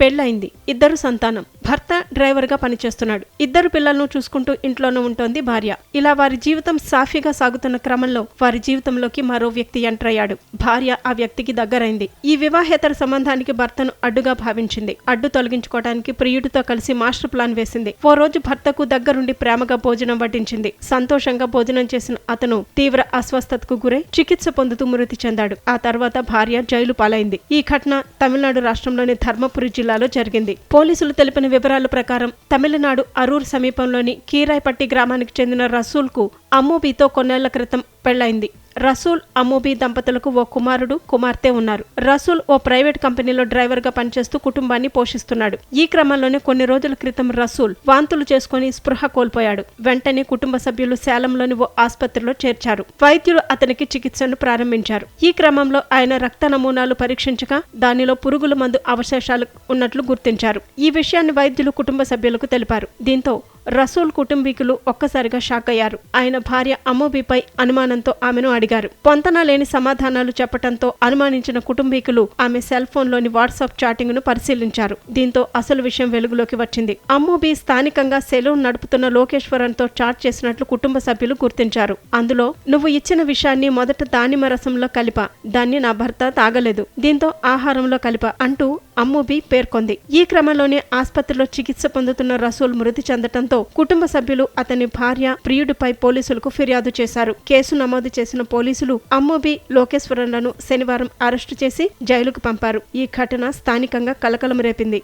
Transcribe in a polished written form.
పెళ్లయింది, 2 సంతానం. భర్త డ్రైవర్ గా పనిచేస్తున్నాడు. 2 పిల్లలను చూసుకుంటూ ఇంట్లోనే ఉంటోంది భార్య. ఇలా వారి జీవితం సాఫీగా సాగుతున్న క్రమంలో వారి జీవితంలోకి మరో వ్యక్తి ఎంటర్ అయ్యాడు. భార్య ఆ వ్యక్తికి దగ్గరైంది. ఈ వివాహేతర సంబంధానికి భర్తను అడ్డుగా భావించింది. అడ్డు తొలగించుకోవడానికి ప్రియుడితో కలిసి మాస్టర్ ప్లాన్ వేసింది. ఓ రోజు భర్తకు దగ్గరుండి ప్రేమగా భోజనం వడ్డించింది. సంతోషంగా భోజనం చేసిన అతను తీవ్ర అస్వస్థతకు గురై చికిత్స పొందుతూ మృతి చెందాడు. ఆ తర్వాత భార్య జైలు పాలైంది. ఈ ఘటన తమిళనాడు రాష్ట్రంలోని ధర్మపురి జిల్లాలో జరిగింది. పోలీసులు తెలిపిన వివరాల ప్రకారం తమిళనాడు అరూర్ సమీపంలోని కీరాయిపట్టి గ్రామానికి చెందిన రసూల్ కు అమ్మూబీతో కొన్నేళ్ల క్రితం పెళ్లైంది. రసూల్, అమ్మూబీ దంపతులకు ఓ కుమారుడు, కుమార్తె ఉన్నారు. రసూల్ ఓ ప్రైవేట్ కంపెనీలో డ్రైవర్ గా పనిచేస్తూ కుటుంబాన్ని పోషిస్తున్నాడు. ఈ క్రమంలోనే కొన్ని రోజుల క్రితం రసూల్ వాంతులు చేసుకుని స్పృహ కోల్పోయాడు. వెంటనే కుటుంబ సభ్యులు సేలంలోని ఓ ఆసుపత్రిలో చేర్చారు. వైద్యులు అతనికి చికిత్సను ప్రారంభించారు. ఈ క్రమంలో ఆయన రక్త నమూనాలు పరీక్షించగా దానిలో పురుగుల మందు అవశేషాలు ఉన్నట్లు గుర్తించారు. ఈ విషయాన్ని వైద్యులు కుటుంబ సభ్యులకు తెలిపారు. దీంతో రసూల్ కుటుంబీకులు ఒక్కసారిగా షాక్ అయ్యారు. ఆయన భార్య అమ్మూబీపై అనుమానంతో ఆమెను అడిగారు. పొంతన లేని సమాధానాలు చెప్పడంతో అనుమానించిన కుటుంబీకులు ఆమె సెల్ ఫోన్ లోని వాట్సాప్ చాటింగ్ ను పరిశీలించారు. దీంతో అసలు విషయం వెలుగులోకి వచ్చింది. అమ్మూబీ స్థానికంగా సెలూన్ నడుపుతున్న లోకేశ్వరన్తో చాట్ చేసినట్లు కుటుంబ సభ్యులు గుర్తించారు. అందులో "నువ్వు ఇచ్చిన విషయాన్ని మొదట దానిమ్మ రసంలో కలిపా, దాన్ని నా భర్త తాగలేదు, దీంతో ఆహారంలో కలిపా" అంటూ అమ్మూబీ పేర్కొంది. ఈ క్రమంలోనే ఆసుపత్రిలో చికిత్స పొందుతున్న రసూల్ మృతి చెందటంతో కుటుంబ సభ్యులు అతని భార్య, ప్రియుడిపై పోలీసులకు ఫిర్యాదు చేశారు. కేసు నమోదు చేసిన పోలీసులు అమ్మూబీ, లోకేశ్వరన్లను శనివారం అరెస్టు చేసి జైలుకు పంపారు. ఈ ఘటన స్థానికంగా కలకలం రేపింది.